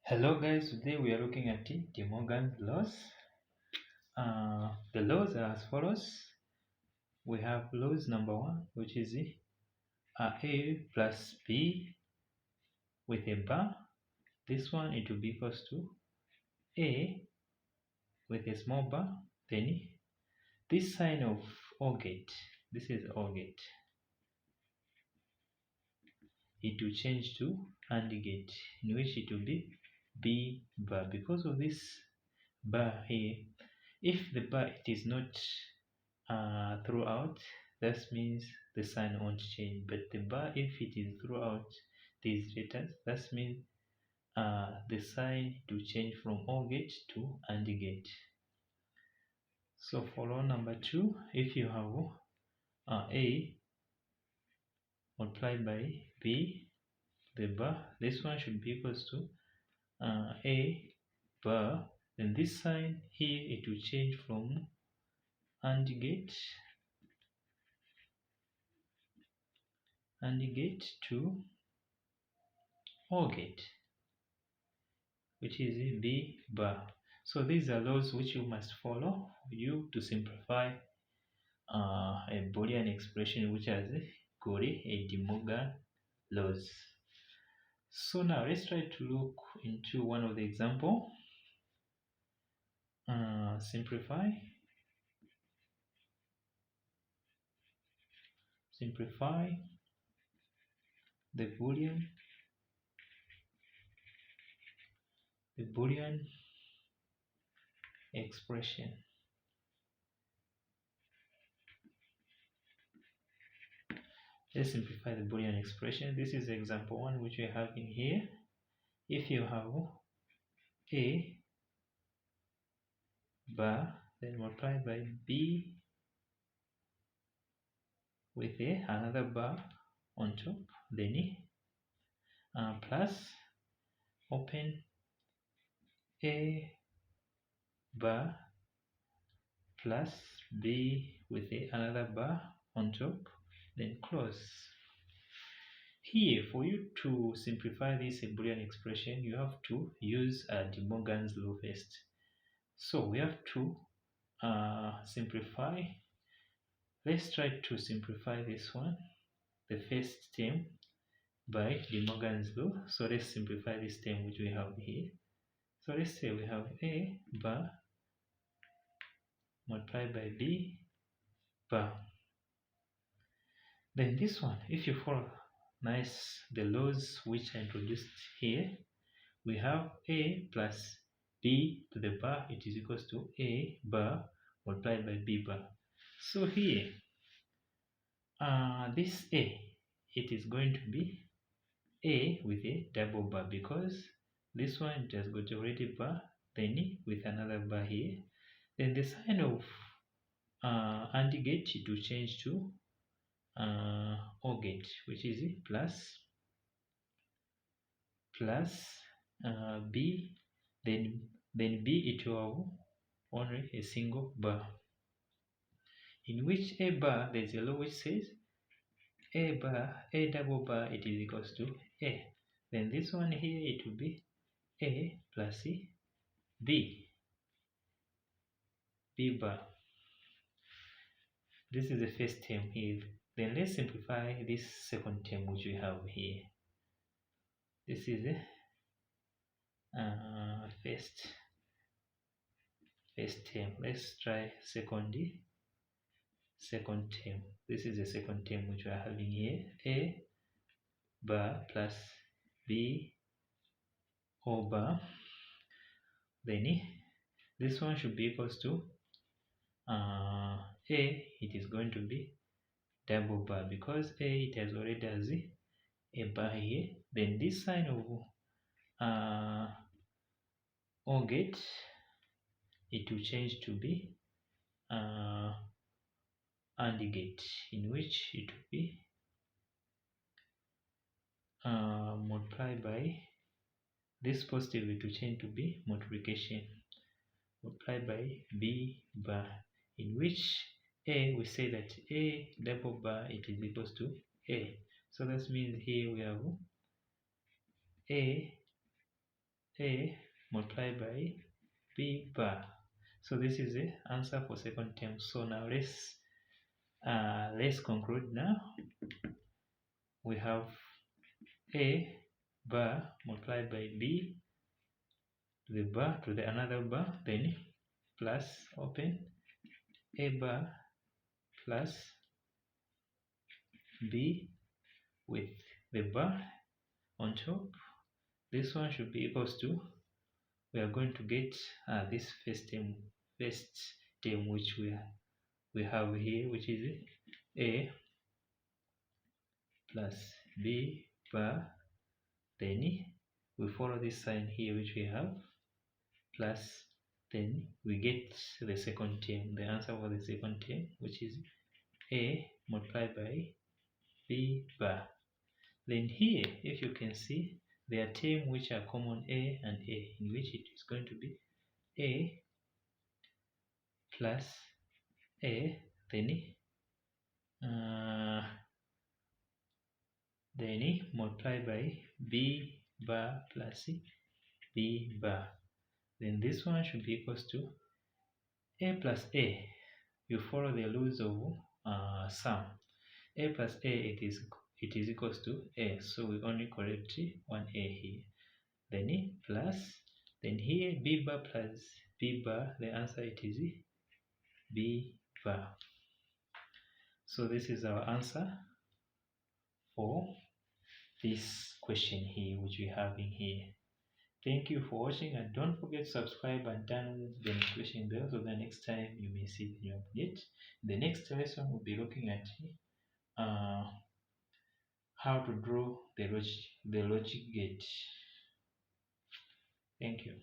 Hello guys, today we are looking at the demorgans laws. The laws are as follows. We have laws number one, which is A plus B with a bar. This one it will be equals to A with a small bar. Then this sign of OR gate, this is OR gate, it will change to AND gate, in which it will be B bar. Because of this bar here, if the bar it is not throughout, that means the sign won't change. But the bar, if it is throughout these letters, that means the sign to change from OR gate to AND gate. So for law number two, if you have A multiplied by B, the bar, this one should be equals to A bar. Then this sign here, it will change from AND gate to OR gate, which is B bar. So these are laws which you must follow for you to simplify a Boolean expression which has got a De Morgan laws. So now let's try to look into one of the example. Simplify the Boolean expression. Let's simplify the Boolean expression. This is example one which we have in here. If you have A bar, then multiply by B with another bar on top, then plus open A bar plus B with another bar on top, then close. Here, for you to simplify this Boolean expression, you have to use De Morgan's law first. So we have to simplify. Let's try to simplify this one, the first term, by De Morgan's law. So let's simplify this term which we have here. So let's say we have A bar multiplied by B bar. Then this one, if you follow the laws which I introduced here, we have A plus B to the bar, it is equals to A bar multiplied by B bar. So here, this A, it is going to be A with a double bar, because this one it has got already bar, then with another bar here. Then the sign of AND gate to change to OR gate, which is plus B, then B it will have only a single bar, in which A bar there is a law which says A double bar it is equals to A. Then this one here it will be A plus B bar. This is the first term here. Then let's simplify this second term which we have here. This is the first term. Let's try second term. This is the second term which we are having here. A bar plus B O bar. Then this one should be equals to A, it is going to be double bar, because A it has already has a bar here. Then this sign of OR gate, it will change to be AND gate, in which it will be multiplied by this positive, it will change to be multiplication, multiplied by B bar, in which A, we say that A double bar it is equals to A. So that means here we have A A multiplied by B bar. So this is the answer for second term. So now let's conclude now. We have A bar multiplied by B to the bar to the another bar, then plus open A bar plus B with the bar on top. This one should be equals to, we are going to get this first term which we have here, which is A plus B bar, then we follow this sign here which we have plus, then we get the second term, the answer for the second term, which is A multiplied by B bar. Then here, if you can see, there are terms which are common A and A, in which it is going to be A plus A, then multiply by B bar plus B bar. Then this one should be equals to A plus A. You follow the rules of sum. A plus A, it is equals to A, so we only correct one A here. Then plus, then here B bar plus B bar, the answer it is B bar. So this is our answer for this question here which we have in here. Thank you for watching, and don't forget to subscribe and turn the notification bell so the next time you may see the new update. The next lesson we'll be looking at how to draw the logic gate. Thank you.